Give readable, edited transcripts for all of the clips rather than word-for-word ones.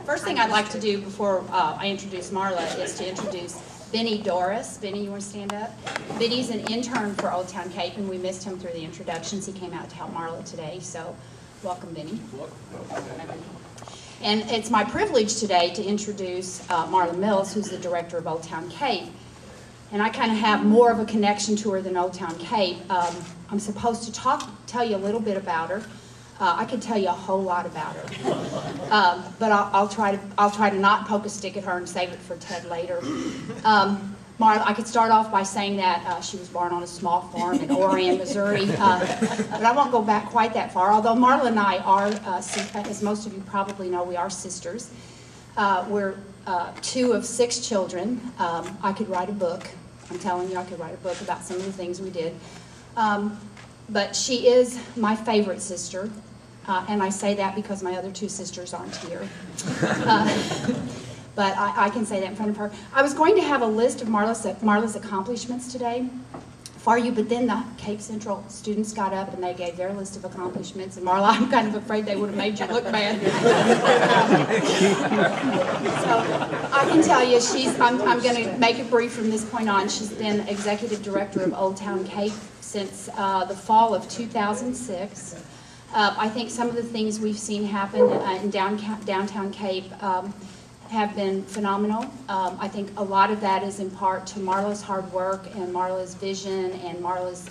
First thing I'd like to do before I introduce Marla is to introduce Benny Doris. Benny, you want to stand up? Benny's an intern for Old Town Cape, and we missed him through the introductions. He came out to help Marla today, so welcome, Benny. And it's my privilege today to introduce Marla Mills, who's the director of Old Town Cape. And I kind of have more of a connection to her than Old Town Cape. I'm supposed to tell you a little bit about her. I could tell you a whole lot about her, but I'll try to not poke a stick at her and save it for Ted later. Marla, I could start off by saying that she was born on a small farm in Orion, Missouri, but I won't go back quite that far. Although Marla and I are, as most of you probably know, we are sisters. We're 2 of 6 children. I could write a book. I'm telling you, I could write a book about some of the things we did. But she is my favorite sister, and I say that because my other 2 sisters aren't here. But I can say that in front of her. I was going to have a list of Marla's accomplishments today for you, but then the Cape Central students got up and they gave their list of accomplishments, and Marla, I'm kind of afraid they would have made you look bad. So I can tell you, I'm going to make it brief from this point on. She's been executive director of Old Town Cape since the fall of 2006. I think some of the things we've seen happen in downtown Cape have been phenomenal. I think a lot of that is in part to Marla's hard work and Marla's vision and Marla's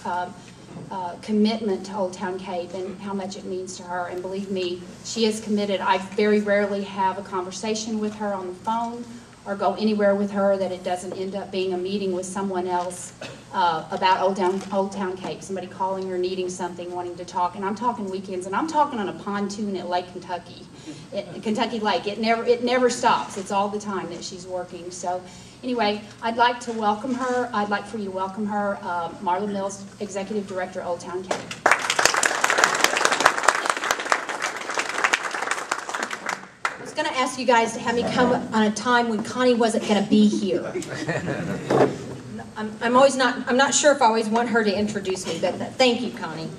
commitment to Old Town Cape and how much it means to her. And believe me, she is committed. I very rarely have a conversation with her on the phone or go anywhere with her that it doesn't end up being a meeting with someone else about Old Town Cape, somebody calling her, needing something, wanting to talk. And I'm talking weekends, and I'm talking on a pontoon at Lake Kentucky, Kentucky Lake. It never stops. It's all the time that she's working. So anyway, I'd like to welcome her. I'd like for you to welcome her, Marla Mills, Executive Director, Old Town Cape. I was going to ask you guys to have me come on a time when Connie wasn't going to be here. I'm not sure if I always want her to introduce me, but thank you, Connie.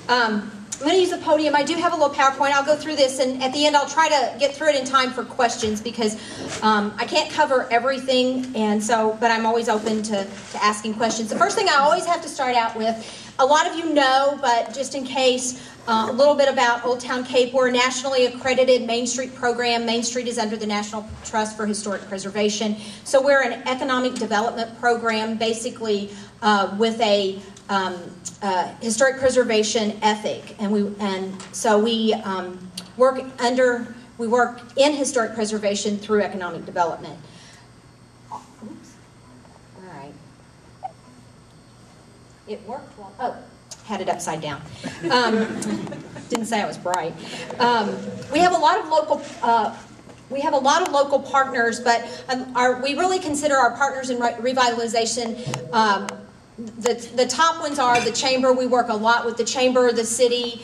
I'm going to use the podium. I do have a little PowerPoint. I'll go through this, and at the end I'll try to get through it in time for questions because I can't cover everything, and so, but I'm always open to asking questions. The first thing I always have to start out with, a lot of you know, but just in case, a little bit about Old Town Cape. We're a nationally accredited Main Street program. Main Street is under the National Trust for Historic Preservation. So we're an economic development program, basically with a historic preservation ethic. And so we work in historic preservation through economic development. Oops. All right. It worked well. Oh. Had it upside down. Didn't say I was bright. We have a lot of local partners, but we really consider our partners in revitalization. The top ones are the Chamber. We work a lot with the Chamber, the city,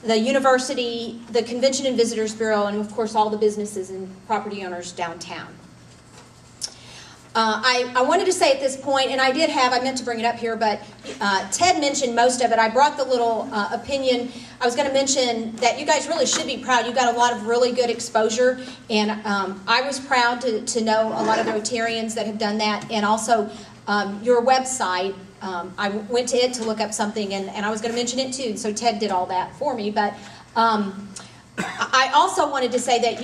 the university, the Convention and Visitors Bureau, and of course all the businesses and property owners downtown. I wanted to say at this point, and I meant to bring it up here, but Ted mentioned most of it. I brought the little opinion. I was going to mention that you guys really should be proud. You got a lot of really good exposure, and I was proud to know a lot of the Rotarians that have done that, and also your website. I went to it to look up something, and I was going to mention it too, so Ted did all that for me, but I also wanted to say that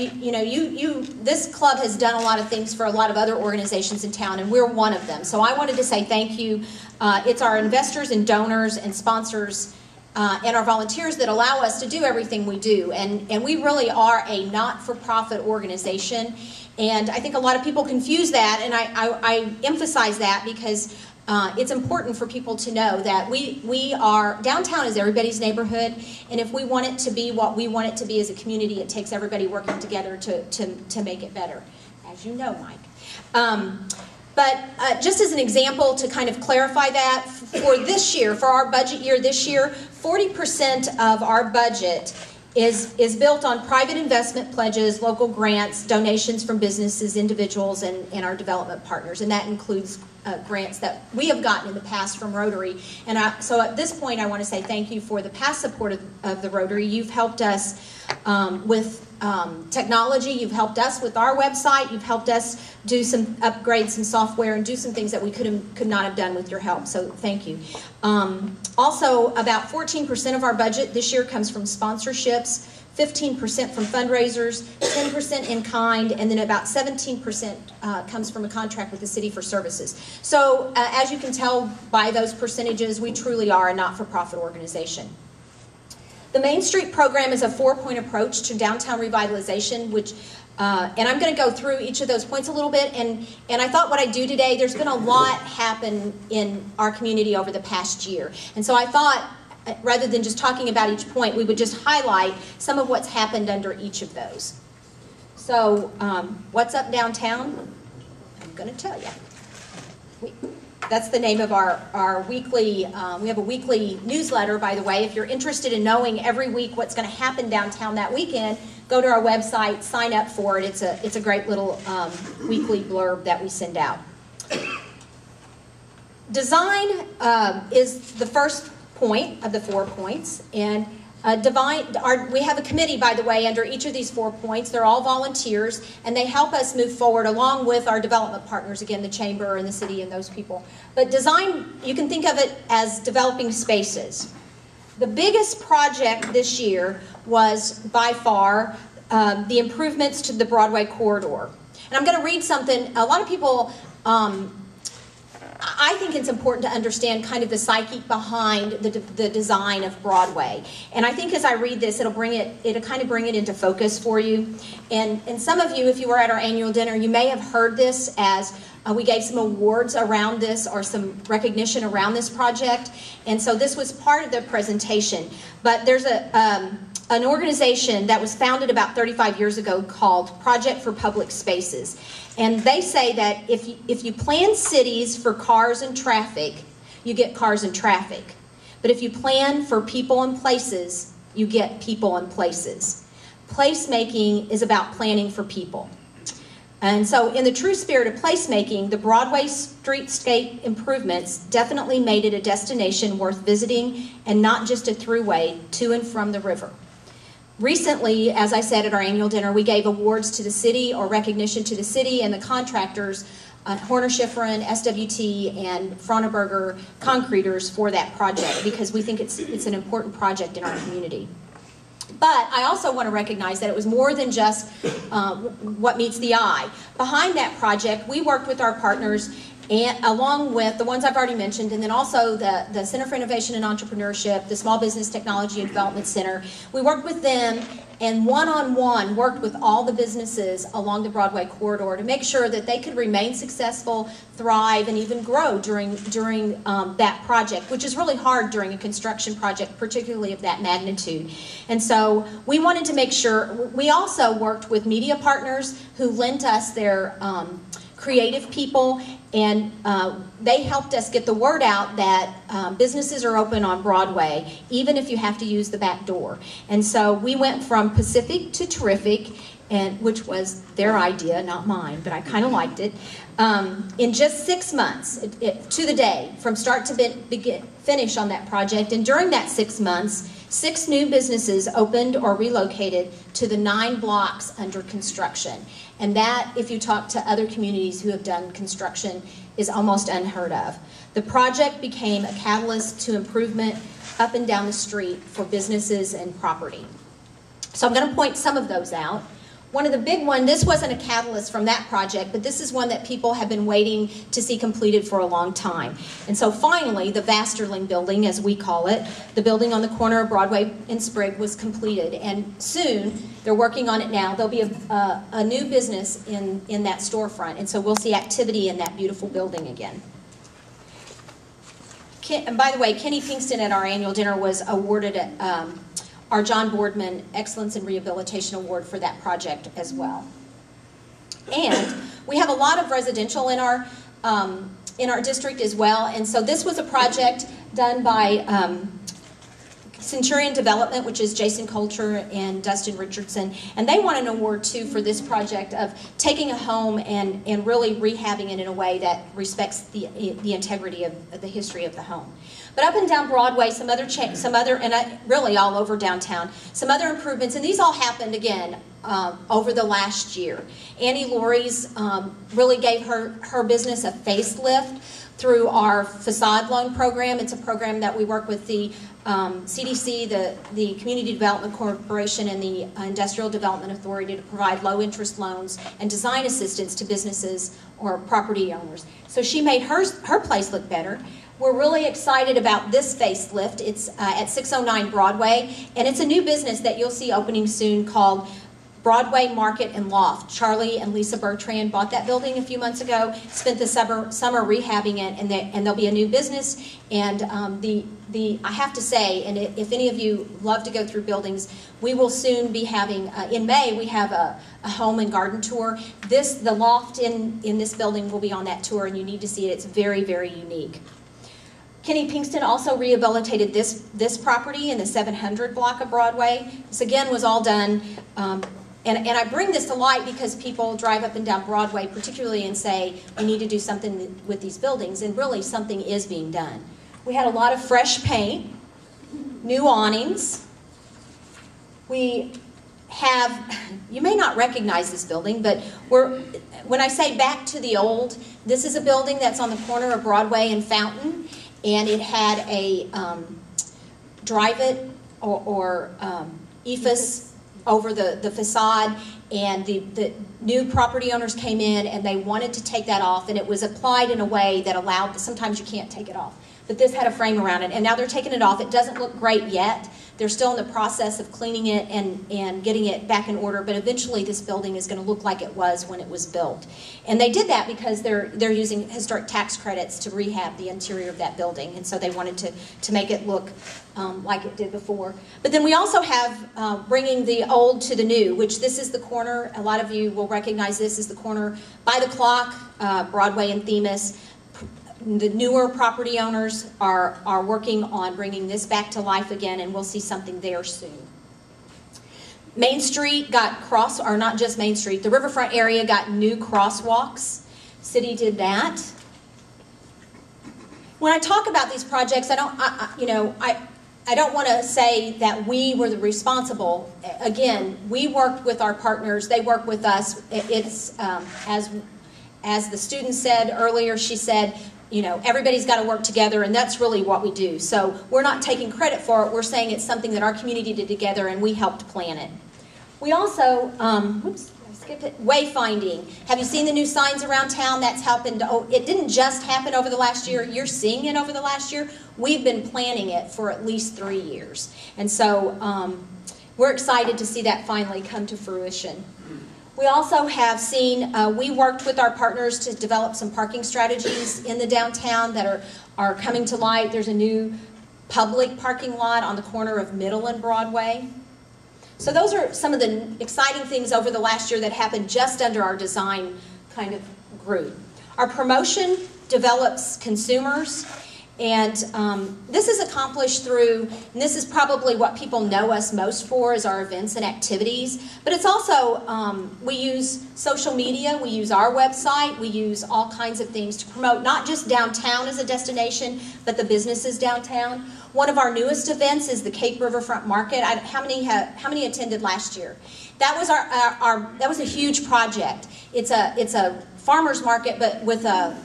this club has done a lot of things for a lot of other organizations in town, and we're one of them. So I wanted to say thank you. It's our investors and donors and sponsors and our volunteers that allow us to do everything we do. And we really are a not-for-profit organization. And I think a lot of people confuse that, and I emphasize that because it's important for people to know that downtown is everybody's neighborhood, and if we want it to be what we want it to be as a community, it takes everybody working together to make it better, as you know, Mike. But just as an example to kind of clarify that, for this year, for our budget year this year, 40% of our budget is built on private investment pledges, local grants, donations from businesses, individuals, and our development partners, and that includes grants that we have gotten in the past from Rotary. And so at this point, I want to say thank you for the past support of the Rotary. You've helped us with technology. You've helped us with our website. You've helped us do upgrade some software and do some things that we could not have done with your help. So thank you. Also, about 14% of our budget this year comes from sponsorships, 15% from fundraisers, 10% in kind, and then about 17% comes from a contract with the city for services. So as you can tell by those percentages, we truly are a not-for-profit organization. The Main Street program is a 4-point approach to downtown revitalization, which, and I'm going to go through each of those points a little bit, and I thought what I'd do today, there's been a lot happen in our community over the past year, and so I thought, rather than just talking about each point, we would just highlight some of what's happened under each of those. So, what's up downtown? I'm going to tell you. That's the name of our weekly, we have a weekly newsletter, by the way. If you're interested in knowing every week what's going to happen downtown that weekend, go to our website, sign up for it. It's a great little weekly blurb that we send out. Design is the first point of the 4 points, and we have a committee, by the way, under each of these 4 points. They're all volunteers, and they help us move forward along with our development partners, again, the chamber and the city and those people. But design, you can think of it as developing spaces. The biggest project this year was, by far, the improvements to the Broadway Corridor. And I'm going to read something. A lot of people I think it's important to understand kind of the psyche behind the design of Broadway. And I think as I read this, it'll kind of bring it into focus for you. And some of you, if you were at our annual dinner, you may have heard this as we gave some awards around this or some recognition around this project. And so this was part of the presentation. But there's an organization that was founded about 35 years ago called Project for Public Spaces. And they say that if you plan cities for cars and traffic, you get cars and traffic. But if you plan for people and places, you get people and places. Placemaking is about planning for people. And so in the true spirit of placemaking, the Broadway streetscape improvements definitely made it a destination worth visiting and not just a throughway to and from the river. Recently, as I said at our annual dinner, we gave awards to the city or recognition to the city and the contractors, Horner Schifrin, SWT, and Frontenberger Concreters for that project because we think it's an important project in our community. But I also want to recognize that it was more than just what meets the eye. Behind that project, we worked with our partners and along with the ones I've already mentioned, and then also the Center for Innovation and Entrepreneurship, the Small Business Technology and Development Center. We worked with them and one-on-one worked with all the businesses along the Broadway corridor to make sure that they could remain successful, thrive, and even grow during that project, which is really hard during a construction project, particularly of that magnitude. And so we wanted to make sure, we also worked with media partners who lent us their creative people, and they helped us get the word out that businesses are open on Broadway, even if you have to use the back door. And so we went from Pacific to Terrific, which was their idea, not mine, but I kind of liked it, in just 6 months, to the day, from start to finish on that project. And during that 6 months, 6 new businesses opened or relocated to the 9 blocks under construction. And that, if you talk to other communities who have done construction, is almost unheard of. The project became a catalyst to improvement up and down the street for businesses and property. So I'm going to point some of those out. One of the big ones, this wasn't a catalyst from that project, but this is one that people have been waiting to see completed for a long time. And so finally, the Vasterling building, as we call it, the building on the corner of Broadway and Sprague, was completed. And soon, they're working on it now, there'll be a new business in that storefront. And so we'll see activity in that beautiful building again. And by the way, Kenny Pinkston at our annual dinner was awarded our John Boardman Excellence in Rehabilitation Award for that project as well. And we have a lot of residential in our district as well. And so this was a project done by Centurion Development, which is Jason Coulter and Dustin Richardson, and they won an award too for this project of taking a home and really rehabbing it in a way that respects the integrity of the history of the home. But up and down Broadway, really all over downtown, some other improvements, and these all happened again over the last year. Laurie's really gave her business a facelift through our facade loan program. It's a program that we work with the CDC, the Community Development Corporation, and the Industrial Development Authority to provide low-interest loans and design assistance to businesses or property owners. So she made her place look better. We're really excited about this facelift. It's at 609 Broadway, and it's a new business that you'll see opening soon called Broadway Market and Loft. Charlie and Lisa Bertrand bought that building a few months ago, spent the summer rehabbing it, and there'll be a new business. And I have to say, and if any of you love to go through buildings, we will soon be having, in May, we have a home and garden tour. The loft in this building will be on that tour, and you need to see it. It's very, very unique. Kenny Pinkston also rehabilitated this property in the 700 block of Broadway. This again was all done, and I bring this to light because people drive up and down Broadway particularly and say, we need to do something with these buildings, and really something is being done. We had a lot of fresh paint, new awnings. We have, you may not recognize this building, but when I say back to the old, this is a building that's on the corner of Broadway and Fountain, and it had a drive-it or EFS over the facade, and the new property owners came in and they wanted to take that off, and it was applied in a way that allowed, sometimes you can't take it off, but this had a frame around it, and now they're taking it off. It doesn't look great yet. They're still in the process of cleaning it and getting it back in order, but eventually this building is going to look like it was when it was built. And they did that because they're using historic tax credits to rehab the interior of that building, and so they wanted to make it look like it did before. But then we also have bringing the old to the new, which this is the corner. A lot of you will recognize this as the corner by the clock, Broadway and Themis. The newer property owners are working on bringing this back to life again, and we'll see something there soon. Main Street got not just Main Street, the Riverfront area got new crosswalks. City did that. When I talk about these projects, I don't want to say that we were the responsible. Again, we worked with our partners, they work with us. It's as the student said earlier, she said, everybody's got to work together, and that's really what we do. So we're not taking credit for it. We're saying it's something that our community did together, and we helped plan it. We also, whoops, I skipped it, Wayfinding. Have you seen the new signs around town? That's happened. It didn't just happen over the last year. You're seeing it over the last year. We've been planning it for at least 3 years. And so we're excited to see that finally come to fruition. We also have seen, we worked with our partners to develop some parking strategies in the downtown that are coming to light. There's a new public parking lot on the corner of Middle and Broadway. So those are some of the exciting things over the last year that happened just under our design kind of group. Our promotion develops consumers, and this is accomplished through, and this is probably what people know us most for, is our events and activities, but it's also, we use social media, we use our website, we use all kinds of things to promote not just downtown as a destination, but the businesses downtown. One of our newest events is the Cape Riverfront Market. How many attended last year? That was that was a huge project. It's a farmer's market, but with a,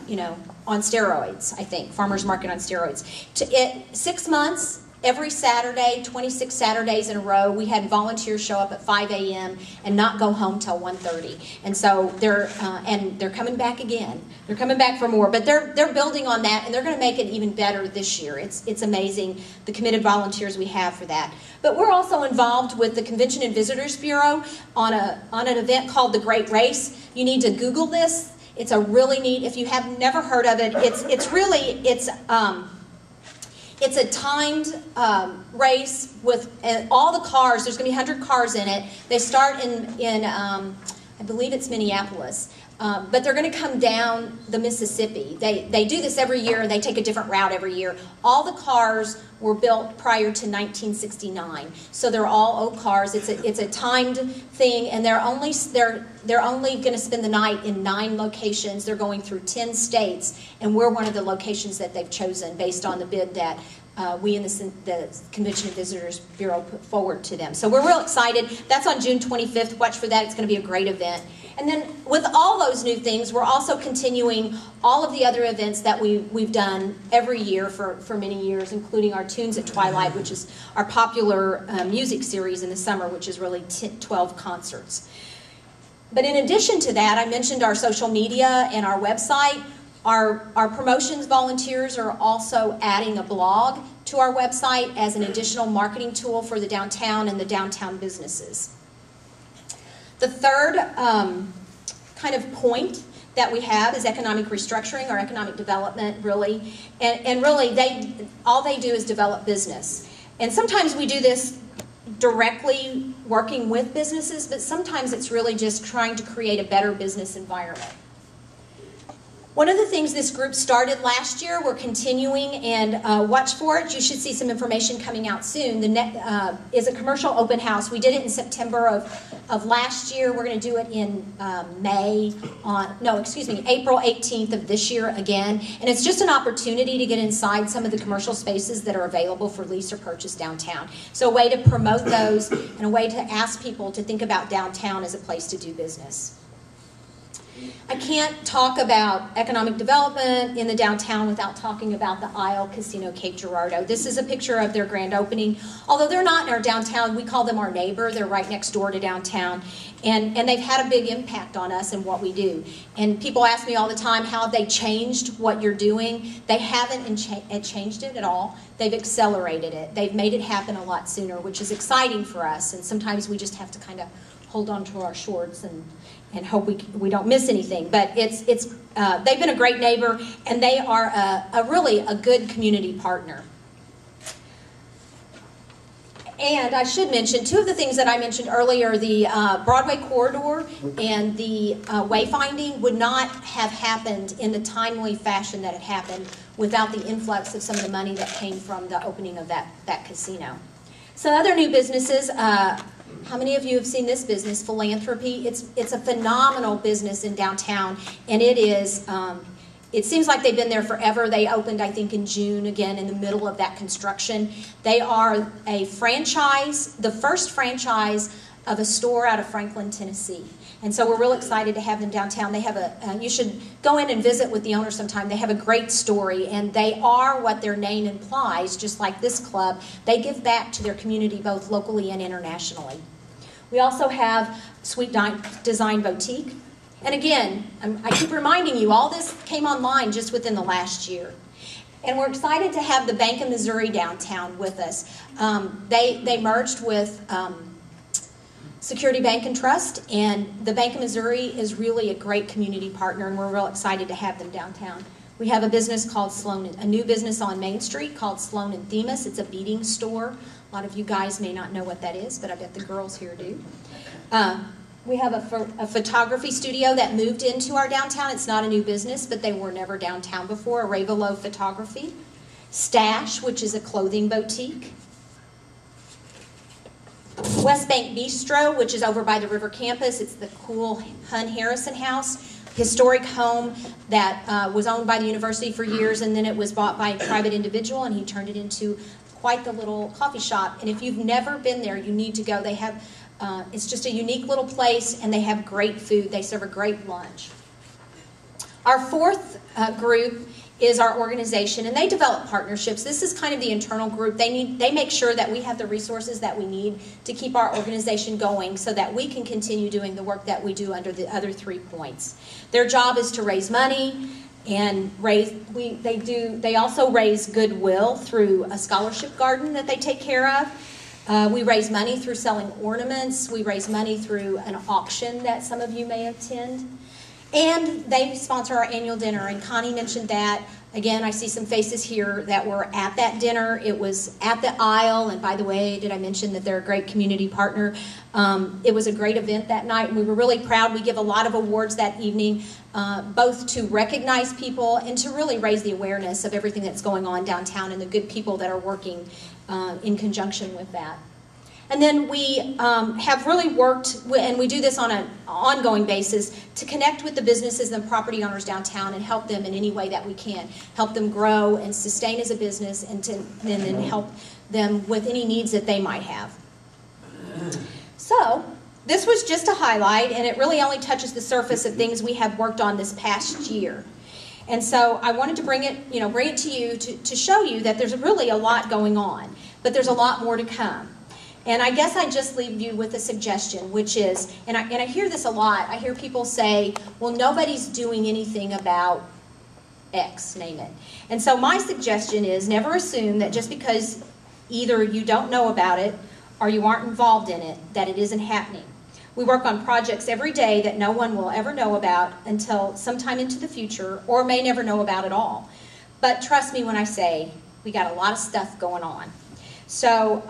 on steroids, I think. Farmer's market on steroids. 6 months, every Saturday, 26 Saturdays in a row, we had volunteers show up at 5 a.m. and not go home till 1:30. And so they're coming back again. They're coming back for more, but they're building on that, and they're going to make it even better this year. It's amazing the committed volunteers we have for that. But we're also involved with the Convention and Visitors Bureau on an event called the Great Race. You need to Google this. It's a really neat, if you have never heard of it, it's a timed race with all the cars. There's going to be 100 cars in it. They start in I believe it's Minneapolis. but they're going to come down the Mississippi. They do this every year, and they take a different route every year. All the cars were built prior to 1969, so they're all old cars. It's a timed thing, and they're only going to spend the night in 9 locations. They're going through 10 states, and we're one of the locations that they've chosen based on the bid that we in the Convention and Visitors Bureau put forward to them. So we're real excited. That's on June 25th. Watch for that. It's going to be a great event. And then with all those new things, we're also continuing all of the other events that we've done every year for many years, including our Tunes at Twilight, which is our popular music series in the summer, which is really 12 concerts. But in addition to that, I mentioned our social media and our website. Our promotions volunteers are also adding a blog to our website as an additional marketing tool for the downtown and the downtown businesses. The third kind of point that we have is economic restructuring or economic development, really. And really, all they do is develop business. And sometimes we do this directly working with businesses, but sometimes it's really just trying to create a better business environment. One of the things this group started last year, we're continuing, and watch for it. You should see some information coming out soon. Is a commercial open house. We did it in September of last year. We're going to do it in April 18th of this year again. And it's just an opportunity to get inside some of the commercial spaces that are available for lease or purchase downtown. So a way to promote those and a way to ask people to think about downtown as a place to do business. I can't talk about economic development in the downtown without talking about the Isle Casino Cape Girardeau. This is a picture of their grand opening. Although they're not in our downtown, we call them our neighbor. They're right next door to downtown. And they've had a big impact on us and what we do. And people ask me all the time, how have they changed what you're doing? They haven't changed it at all. They've accelerated it. They've made it happen a lot sooner, which is exciting for us. And sometimes we just have to kind of hold on to our shorts and hope we don't miss anything. But they've been a great neighbor, and they are really a good community partner. And I should mention, two of the things that I mentioned earlier, the Broadway Corridor and the Wayfinding would not have happened in the timely fashion that it happened without the influx of some of the money that came from the opening of that casino. So other new businesses, how many of you have seen this business, Philanthropy? It's a phenomenal business in downtown, and it is, it seems like they've been there forever. They opened, I think, in June, again, in the middle of that construction. They are a franchise, the first franchise of a store out of Franklin, Tennessee. And so we're real excited to have them downtown. They have you should go in and visit with the owner sometime. They have a great story, and they are what their name implies, just like this club. They give back to their community both locally and internationally. We also have Sweet Design Boutique. And again, I keep reminding you, all this came online just within the last year. And we're excited to have the Bank of Missouri downtown with us. They merged with Security Bank and Trust, and the Bank of Missouri is really a great community partner, and we're real excited to have them downtown. We have a business called Sloan, a new business on Main Street called Sloan and Themis. It's a beading store. A lot of you guys may not know what that is, but I bet the girls here do. We have a photography studio that moved into our downtown. It's not a new business, but they were never downtown before. Arevalo Photography. Stash, which is a clothing boutique. West Bank Bistro, which is over by the River Campus. It's the cool Hun Harrison House. Historic home that was owned by the university for years, and then it was bought by a private individual, and he turned it into quite the little coffee shop. And if you've never been there, you need to go. They have, it's just a unique little place, and they have great food. They serve a great lunch. Our fourth group is our organization, and they develop partnerships. This is kind of the internal group. They make sure that we have the resources that we need to keep our organization going so that we can continue doing the work that we do under the other 3 points. Their job is to raise money and they also raise goodwill through a scholarship garden that they take care of. We raise money through selling ornaments. We raise money through an auction that some of you may attend. And they sponsor our annual dinner, and Connie mentioned that. Again, I see some faces here that were at that dinner. It was at the aisle, and by the way, did I mention that they're a great community partner? It was a great event that night, and we were really proud. We give a lot of awards that evening, both to recognize people and to really raise the awareness of everything that's going on downtown and the good people that are working in conjunction with that. And then we have really worked, and we do this on an ongoing basis, to connect with the businesses and property owners downtown and help them in any way that we can. Help them grow and sustain as a business, and then help them with any needs that they might have. So, this was just a highlight, and it really only touches the surface of things we have worked on this past year. And so I wanted to bring it to you to show you that there's really a lot going on, but there's a lot more to come. And I guess I just leave you with a suggestion, which is, and I hear this a lot, I hear people say, well, nobody's doing anything about X, name it. And so my suggestion is never assume that just because either you don't know about it or you aren't involved in it, that it isn't happening. We work on projects every day that no one will ever know about until sometime into the future, or may never know about at all. But trust me when I say, we got a lot of stuff going on. So,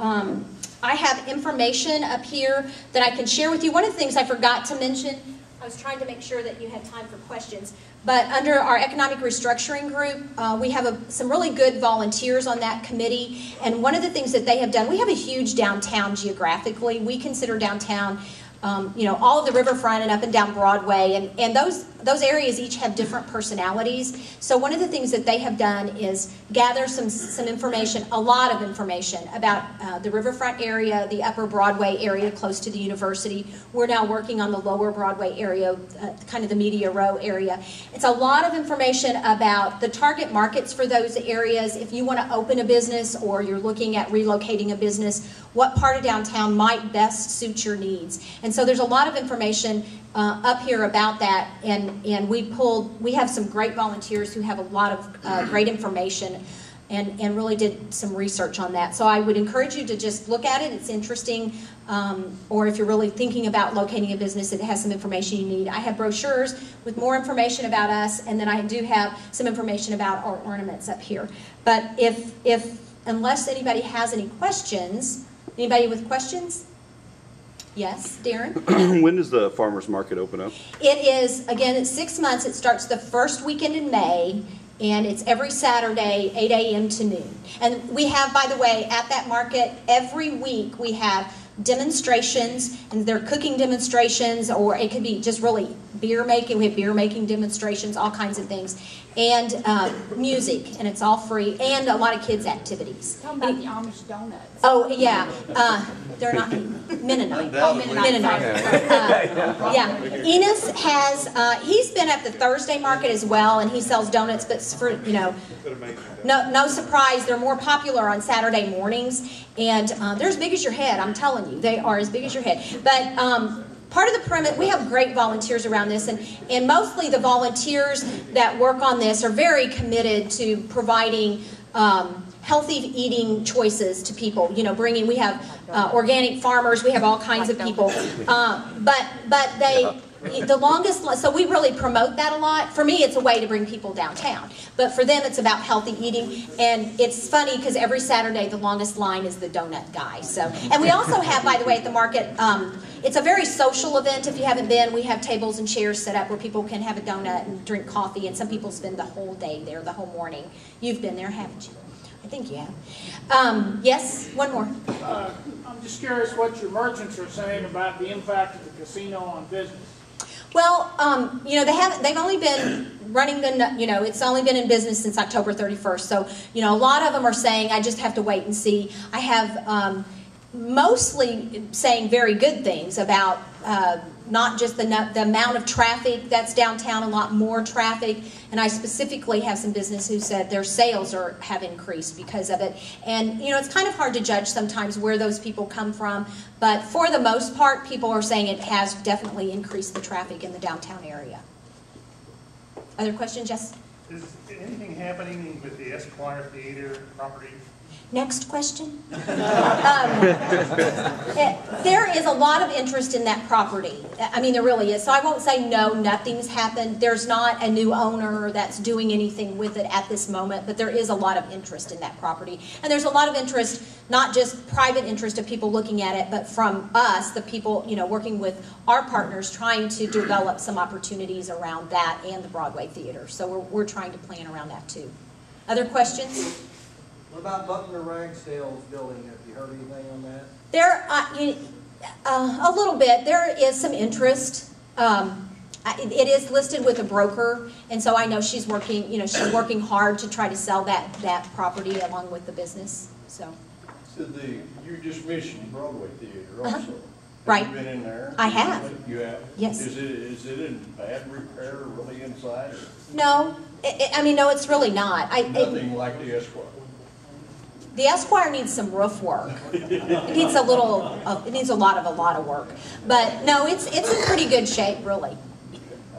I have information up here that I can share with you. One of the things I forgot to mention, I was trying to make sure that you had time for questions, but under our economic restructuring group, we have some really good volunteers on that committee, and one of the things that they have done, we have a huge downtown geographically. We consider downtown all of the Riverfront and up and down Broadway, and those areas each have different personalities. So one of the things that they have done is gather some information, a lot of information about the Riverfront area, the upper Broadway area close to the university. We're now working on the lower Broadway area, kind of the Media Row area. It's a lot of information about the target markets for those areas. If you want to open a business or you're looking at relocating a business, what part of downtown might best suit your needs. And so there's a lot of information up here about that, and we have some great volunteers who have a lot of great information and really did some research on that. So I would encourage you to just look at it. It's interesting, or if you're really thinking about locating a business, it has some information you need. I have brochures with more information about us, and then I do have some information about our ornaments up here. But unless anybody has any questions, anybody with questions? Yes, Darren? When does the farmer's market open up? It is, again, it's 6 months. It starts the first weekend in May, and it's every Saturday, 8 a.m. to noon. And we have, by the way, at that market, every week we have demonstrations, and they're cooking demonstrations, or it could be just really beer making. We have beer making demonstrations, all kinds of things, and music, and it's all free, and a lot of kids' activities. Tell them about the Amish donuts. Oh, yeah. They're not Mennonite. Oh, Mennonite. Yeah. Enos has, he's been at the Thursday market as well, and he sells donuts, but for, no surprise, they're more popular on Saturday mornings, and they're as big as your head, I'm telling you. They are as big as your head. But part of the premise, we have great volunteers around this, and mostly the volunteers that work on this are very committed to providing healthy eating choices to people. We have organic farmers, we have all kinds of people, but the longest, so we really promote that a lot. For me, it's a way to bring people downtown, but for them, it's about healthy eating. And it's funny because every Saturday, the longest line is the donut guy. So, and we also have, by the way, at the market, it's a very social event. If you haven't been, we have tables and chairs set up where people can have a donut and drink coffee, and some people spend the whole day there, the whole morning. You've been there, haven't you? I think you have. Yes, one more. I'm just curious what your merchants are saying about the impact of the casino on business. Well, they've only been running it's only been in business since October 31st. So, a lot of them are saying, I just have to wait and see. I have mostly saying very good things about not just the amount of traffic that's downtown, a lot more traffic, and I specifically have some business who said their sales have increased because of it. And it's kind of hard to judge sometimes where those people come from, but for the most part, people are saying it has definitely increased the traffic in the downtown area. Other questions, Jess? Is anything happening with the Esquire Theater property? Next question. There is a lot of interest in that property. I mean, there really is. So I won't say no, nothing's happened. There's not a new owner that's doing anything with it at this moment, but there is a lot of interest in that property. And there's a lot of interest, not just private interest of people looking at it, but from us, the people, you know, working with our partners, trying to develop some opportunities around that and the Broadway Theater. So we're trying to plan around that too. Other questions? What about Butler Ragsdale's building? Have you heard anything on that? There, a little bit. There is some interest. It is listed with a broker, and so I know she's working. You know, she's working hard to try to sell that property along with the business. So you just mentioned Broadway Theater also. Right. Have you been in there? I have. You have? Yes. Is it in bad repair really inside? Or? No, I mean, no, it's really not. Nothing like the Esquire. The Esquire needs some roof work. It needs a lot of work. But no, it's in pretty good shape, really.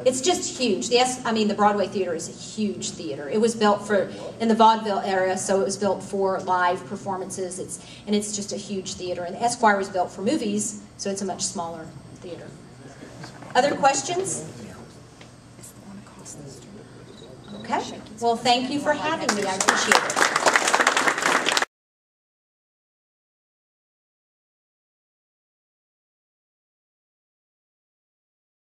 It's just huge. The Broadway Theater is a huge theater. It was built in the vaudeville era, so it was built for live performances. It's just a huge theater. And the Esquire was built for movies, so it's a much smaller theater. Other questions? Okay. Well, thank you for having me. I appreciate it.